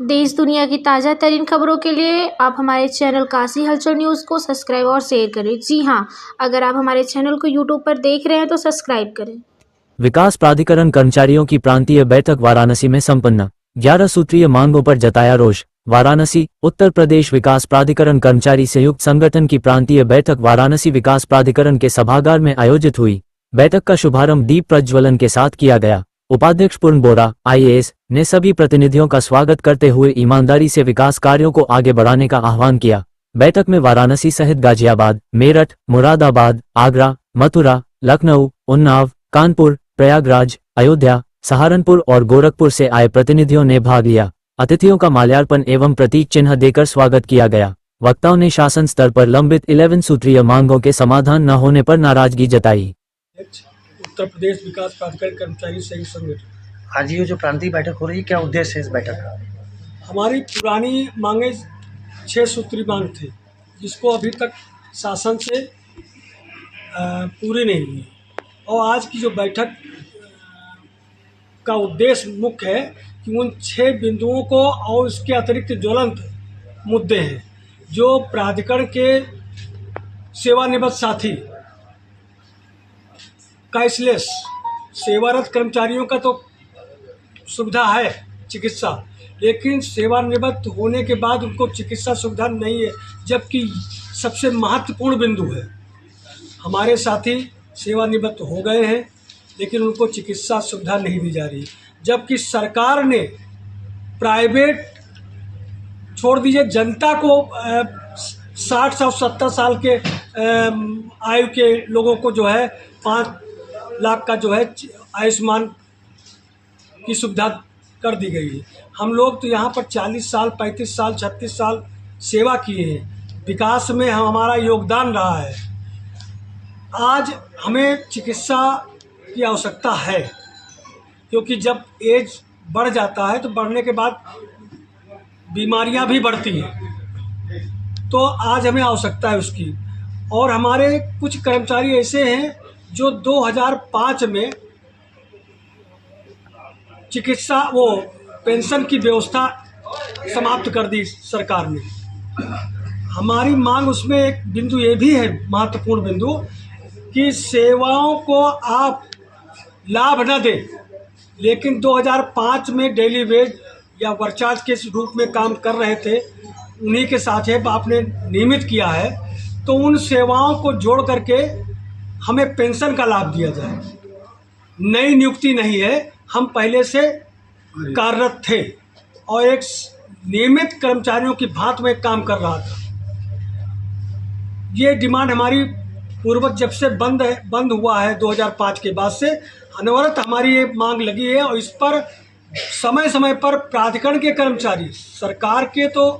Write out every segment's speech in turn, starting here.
देश दुनिया की ताज़ा तरीन खबरों के लिए आप हमारे चैनल काशी हलचल न्यूज़ को सब्सक्राइब और शेयर करें। जी हाँ, अगर आप हमारे चैनल को यूट्यूब पर देख रहे हैं तो सब्सक्राइब करें। विकास प्राधिकरण कर्मचारियों की प्रांतीय बैठक वाराणसी में संपन्न। 11 सूत्रीय मांगों पर जताया रोष। वाराणसी। उत्तर प्रदेश विकास प्राधिकरण कर्मचारी संयुक्त संगठन की प्रांतीय बैठक वाराणसी विकास प्राधिकरण के सभागार में आयोजित हुई। बैठक का शुभारंभ दीप प्रज्वलन के साथ किया गया। उपाध्यक्ष पूर्ण बोरा IAS ने सभी प्रतिनिधियों का स्वागत करते हुए ईमानदारी से विकास कार्यों को आगे बढ़ाने का आह्वान किया। बैठक में वाराणसी सहित गाजियाबाद, मेरठ, मुरादाबाद, आगरा, मथुरा, लखनऊ, उन्नाव, कानपुर, प्रयागराज, अयोध्या, सहारनपुर और गोरखपुर से आए प्रतिनिधियों ने भाग लिया। अतिथियों का माल्यार्पण एवं प्रतीक चिन्ह देकर स्वागत किया गया। वक्ताओं ने शासन स्तर पर लंबित 11 सूत्रीय मांगों के समाधान न होने पर नाराजगी जताई। उत्तर प्रदेश विकास प्राधिकरण कर्मचारी संयुक्त संगठन। आज ये जो प्रांतीय बैठक हो रही है, क्या उद्देश्य है इस बैठक का? हमारी पुरानी मांगे 6 सूत्री मांग थी, जिसको अभी तक शासन से पूरी नहीं हुई। और आज की जो बैठक का उद्देश्य मुख्य है कि उन 6 बिंदुओं को और इसके अतिरिक्त ज्वलंत मुद्दे हैं जो प्राधिकरण के सेवानिवृत्त साथी कैशलेस सेवारत कर्मचारियों का तो सुविधा है चिकित्सा, लेकिन सेवानिवृत्त होने के बाद उनको चिकित्सा सुविधा नहीं है, जबकि सबसे महत्वपूर्ण बिंदु है। हमारे साथी सेवानिवृत्त हो गए हैं लेकिन उनको चिकित्सा सुविधा नहीं दी जा रही, जबकि सरकार ने प्राइवेट छोड़ दीजिए जनता को 60 और 70 साल के आयु के लोगों को जो है 5 लाख का जो है आयुष्मान की सुविधा कर दी गई है। हम लोग तो यहाँ पर 40 साल, 35 साल, 36 साल सेवा किए हैं, विकास में हमारा योगदान रहा है। आज हमें चिकित्सा की आवश्यकता है, क्योंकि जब एज बढ़ जाता है तो बढ़ने के बाद बीमारियां भी बढ़ती हैं, तो आज हमें आवश्यकता है उसकी। और हमारे कुछ कर्मचारी ऐसे हैं जो 2005 में चिकित्सा पेंशन की व्यवस्था समाप्त कर दी सरकार ने। हमारी मांग उसमें एक बिंदु ये भी है, महत्वपूर्ण बिंदु, कि सेवाओं को आप लाभ न दें, लेकिन 2005 में डेली वेज या वर्कचार्ज के रूप में काम कर रहे थे, उन्हीं के साथ है आपने नियमित किया है, तो उन सेवाओं को जोड़ करके हमें पेंशन का लाभ दिया जाए। नई नियुक्ति नहीं है, हम पहले से कार्यरत थे और एक नियमित कर्मचारियों की भांति में काम कर रहा था। ये डिमांड हमारी पूर्वज जब से बंद हुआ है 2005 के बाद से अनवरत हमारी ये मांग लगी है, और इस पर समय समय पर प्राधिकरण के कर्मचारी, सरकार के तो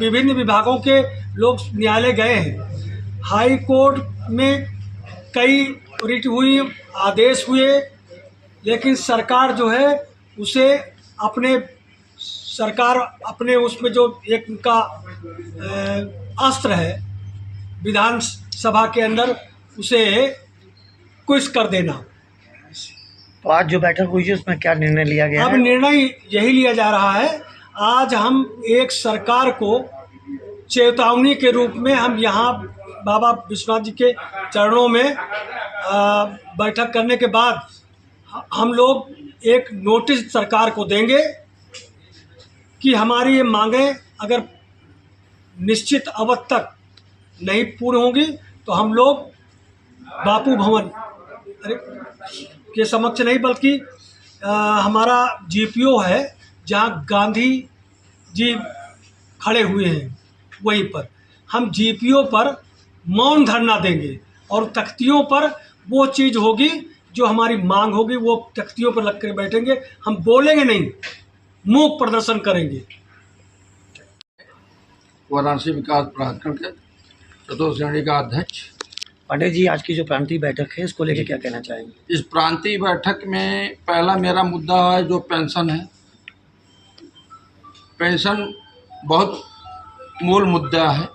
विभिन्न विभागों के लोग न्यायालय गए हैं, हाई कोर्ट में कई रिट हुई, आदेश हुए, लेकिन सरकार जो है उसे अपने उसमें जो एक उनका अस्त्र है विधानसभा के अंदर, उसे कुछ कर देना। तो आज जो बैठक हुई है उसमें क्या निर्णय लिया गया है? अब निर्णय यही लिया जा रहा है, आज हम एक सरकार को चेतावनी के रूप में हम यहाँ बाबा विश्वनाथ जी के चरणों में बैठक करने के बाद हम लोग एक नोटिस सरकार को देंगे कि हमारी ये मांगें अगर निश्चित अवधि तक नहीं पूर्ण होंगी तो हम लोग बापू भवन के समक्ष नहीं, बल्कि हमारा GPO है जहाँ गांधी जी खड़े हुए हैं, वहीं पर हम GPO पर मौन धरना देंगे, और तख्तियों पर वो चीज़ होगी जो हमारी मांग होगी, वो तख्तियों पर लग कर बैठेंगे, हम बोलेंगे नहीं, मूक प्रदर्शन करेंगे। वाराणसी विकास प्राधिकरण के चतुर्थ श्रेणी का अध्यक्ष। पंडित जी, आज की जो प्रांतीय बैठक है इसको लेकर क्या कहना चाहेंगे? इस प्रांतीय बैठक में पहला मेरा मुद्दा है जो पेंशन है। पेंशन बहुत मूल मुद्दा है,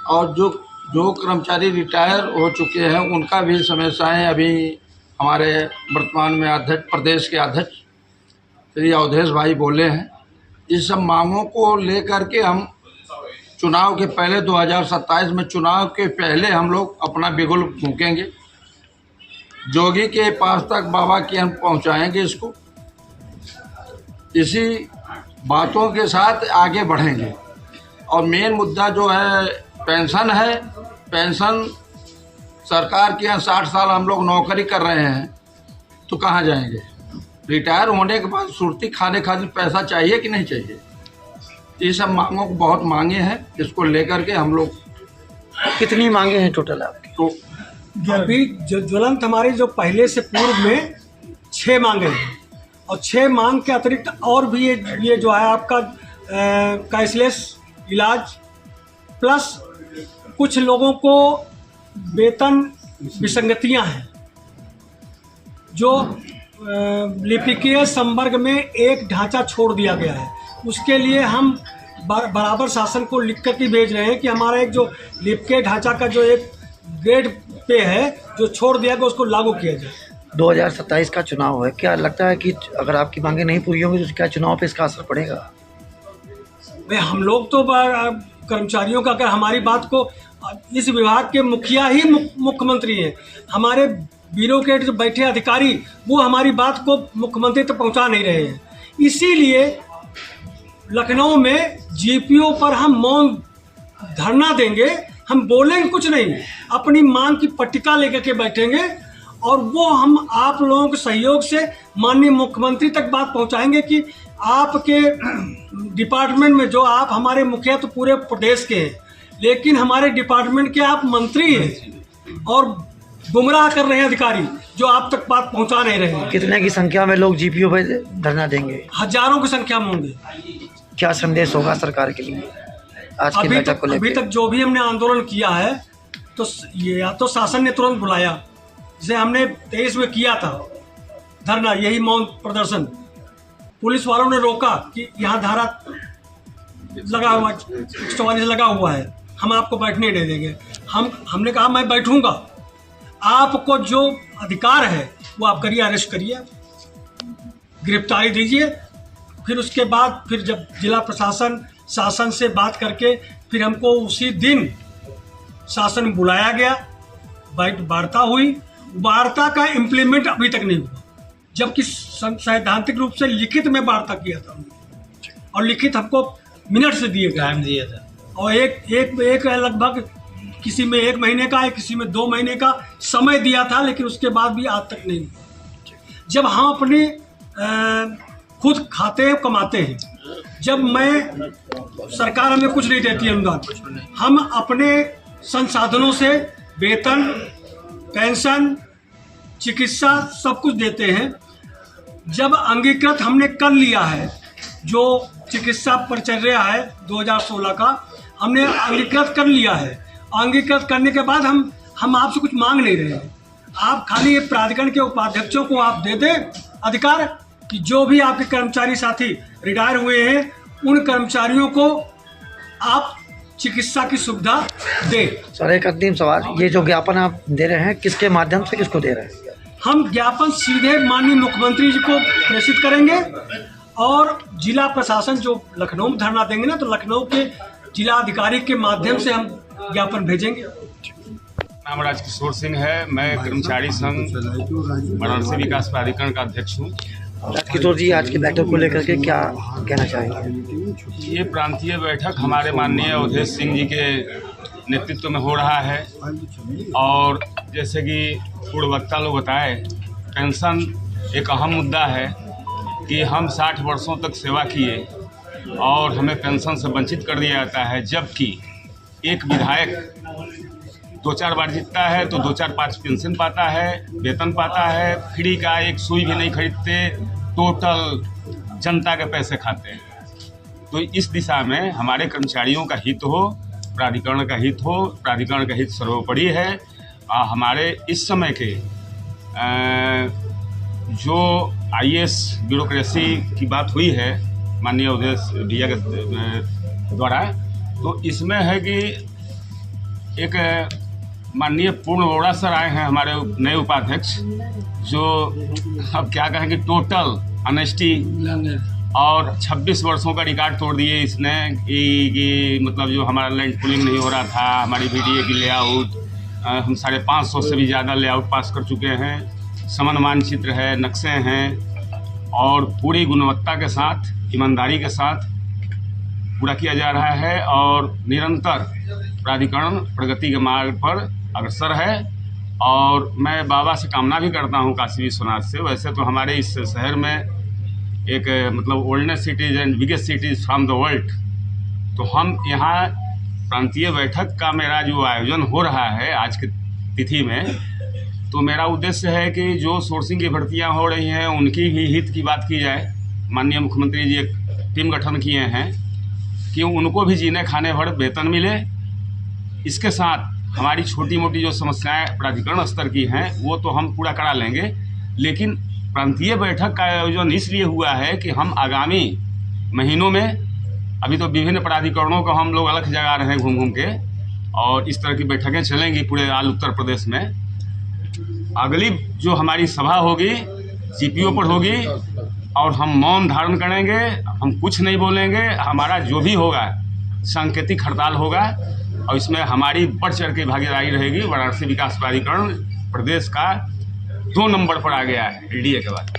और जो कर्मचारी रिटायर हो चुके हैं उनका भी समस्याएं अभी हमारे वर्तमान में प्रदेश के अध्यक्ष श्री अवधेश भाई बोले हैं। इस सब मांगों को लेकर के हम चुनाव के पहले 2027 में चुनाव के पहले हम लोग अपना बिगुल फूकेंगे, जोगी के पास तक बाबा की हम पहुंचाएंगे इसको। इसी बातों के साथ आगे बढ़ेंगे। और मेन मुद्दा जो है पेंशन है। पेंशन सरकार के यहाँ 60 साल हम लोग नौकरी कर रहे हैं तो कहाँ जाएंगे? रिटायर होने के बाद सुरती खाने खातिर पैसा चाहिए कि नहीं चाहिए? ये सब मांगों को बहुत मांगे हैं, इसको लेकर के हम लोग। कितनी मांगे हैं टोटल आपकी? तो अभी जो ज्वलंत हमारी जो पहले से पूर्व में 6 मांगे हैं, और 6 मांग के अतिरिक्त और भी ये जो है आपका कैशलेस इलाज, प्लस कुछ लोगों को वेतन विसंगतियां हैं, जो लिपिकीय संवर्ग में एक ढांचा छोड़ दिया गया है। उसके लिए हम बराबर शासन को लिख कर के भेज रहे हैं कि हमारा एक जो लिपिकीय ढांचा का जो एक ग्रेड पे है जो छोड़ दिया गया उसको लागू किया जाए। 2027 का चुनाव है, क्या लगता है कि अगर आपकी मांगे नहीं पूरी होंगी तो क्या चुनाव पे इसका असर पड़ेगा? भाई हम लोग तो कर्मचारियों का, अगर हमारी बात को, इस विभाग के मुखिया ही मुख्यमंत्री हैं, हमारे ब्यूरोक्रेट जो बैठे अधिकारी वो हमारी बात को मुख्यमंत्री तक पहुंचा नहीं रहे हैं। इसीलिए लखनऊ में जीपीओ पर हम मौन धरना देंगे, हम बोलेंगे कुछ नहीं, अपनी मांग की पट्टिका लेकर के बैठेंगे और वो हम आप लोगों के सहयोग से माननीय मुख्यमंत्री तक बात पहुंचाएंगे कि आपके डिपार्टमेंट में जो आप हमारे मुखिया तो पूरे प्रदेश के हैं, लेकिन हमारे डिपार्टमेंट के आप मंत्री हैं और गुमराह कर रहे हैं अधिकारी जो आप तक बात पहुंचा नहीं रहे हैं। कितने की संख्या में लोग जीपीओ पे धरना देंगे? हजारों की संख्या में होंगे। क्या संदेश होगा सरकार के लिए आज की बैठक को लेकर? अभी तक जो भी हमने आंदोलन किया है तो ये या तो शासन ने तुरंत बुलाया, जैसे हमने 23 में किया था धरना, यही मौन प्रदर्शन, पुलिस वालों ने रोका कि यहाँ धारा लगा हुआ 144 लगा हुआ है, हम आपको बैठने नहीं देंगे। हमने कहा मैं बैठूंगा, आपको जो अधिकार है वो आप करिए, अरेस्ट करिए, गिरफ्तारी दीजिए। फिर उसके बाद फिर जब जिला प्रशासन शासन से बात करके फिर हमको उसी दिन शासन बुलाया गया, वार्ता हुई। वार्ता का इम्प्लीमेंट अभी तक नहीं हुआ, जबकि सैद्धांतिक रूप से लिखित में वार्ता किया था और लिखित हमको मिनट से दिए टाइम दिया था, और एक लगभग किसी में 1 महीने का है, किसी में 2 महीने का समय दिया था, लेकिन उसके बाद भी आज तक नहीं हुआ। जब हम अपने खुद खाते हैं कमाते हैं, जब मैं सरकार हमें कुछ नहीं देती अनुदान, हम अपने संसाधनों से वेतन, पेंशन, चिकित्सा सब कुछ देते हैं। जब अंगीकृत हमने कर लिया है, जो चिकित्सा परिचर्या है 2016 का हमने अंगीकृत कर लिया है, अंगीकृत करने के बाद हम आपसे कुछ मांग नहीं रहे हैं। आप खाली ये प्राधिकरण के उपाध्यक्षों को आप दे दें अधिकार कि जो भी आपके कर्मचारी साथी रिटायर हुए हैं उन कर्मचारियों को आप चिकित्सा की सुविधा दें। सर एक अंतिम सवाल, ये जो ज्ञापन आप दे रहे हैं किसके माध्यम से किसको दे रहे हैं? हम ज्ञापन सीधे माननीय मुख्यमंत्री जी को प्रेषित करेंगे और जिला प्रशासन जो लखनऊ में धरना देंगे ना, तो लखनऊ के जिला अधिकारी के माध्यम से हम ज्ञापन भेजेंगे। नाम राजकिशोर सिंह है, मैं कर्मचारी संघ वाराणसी विकास प्राधिकरण का अध्यक्ष हूँ। राजकिशोर जी, आज की बैठक को लेकर के क्या कहना चाहेंगे? ये प्रांतीय बैठक हमारे माननीय अवधेश सिंह जी के नेतृत्व में हो रहा है और जैसे कि पूर्व वक्ता लोग बताए, पेंशन एक अहम मुद्दा है कि हम 60 वर्षों तक सेवा किए और हमें पेंशन से वंचित कर दिया जाता है, जबकि एक विधायक 2-4 बार जीतता है तो 2-4-5 पेंशन पाता है, वेतन पाता है, फ्री का एक सुई भी नहीं खरीदते, टोटल जनता के पैसे खाते हैं। तो इस दिशा में हमारे कर्मचारियों का हित हो, प्राधिकरण का हित हो, प्राधिकरण का हित सर्वोपरि है। हमारे इस समय के जो IAS ब्यूरोक्रेसी की बात हुई है माननीय अवधेश भैया के द्वारा, तो इसमें है कि एक माननीय पूर्ण वोरा सर आए हैं हमारे नए उपाध्यक्ष, जो अब क्या कहें कि टोटल ऑनेस्टी और 26 वर्षों का रिकॉर्ड तोड़ दिए इसने कि मतलब जो हमारा लैंड पूलिंग नहीं हो रहा था, हमारी बीडीए की लेआउट हम 550 से भी ज़्यादा लेआउट पास कर चुके हैं। समन मानचित्र है, नक्शे हैं और पूरी गुणवत्ता के साथ, ईमानदारी के साथ पूरा किया जा रहा है और निरंतर प्राधिकरण प्रगति के मार्ग पर अग्रसर है। और मैं बाबा से कामना भी करता हूँ काशी विश्वनाथ से। वैसे तो हमारे इस शहर में एक मतलब oldest cities and biggest cities from the world, तो हम यहाँ प्रांतीय बैठक का मेरा जो आयोजन हो रहा है आज की तिथि में, तो मेरा उद्देश्य है कि जो सोर्सिंग की भर्तियाँ हो रही हैं उनकी भी हित की बात की जाए। माननीय मुख्यमंत्री जी एक टीम गठन किए हैं कि उनको भी जीने खाने भर वेतन मिले। इसके साथ हमारी छोटी मोटी जो समस्याएं प्राधिकरण स्तर की हैं वो तो हम पूरा करा लेंगे, लेकिन प्रांतीय बैठक का आयोजन इसलिए हुआ है कि हम आगामी महीनों में, अभी तो विभिन्न प्राधिकरणों को हम लोग अलग जगा रहे हैं घूम घूम के, और इस तरह की बैठकें चलेंगी पूरे ऑल उत्तर प्रदेश में। अगली जो हमारी सभा होगी सीपीओ पर होगी और हम मौन धारण करेंगे, हम कुछ नहीं बोलेंगे। हमारा जो भी होगा सांकेतिक हड़ताल होगा और इसमें हमारी बढ़ चढ़ के भागीदारी रहेगी। वाराणसी विकास प्राधिकरण प्रदेश का 2 नंबर पर आ गया है एनडीए के बाद।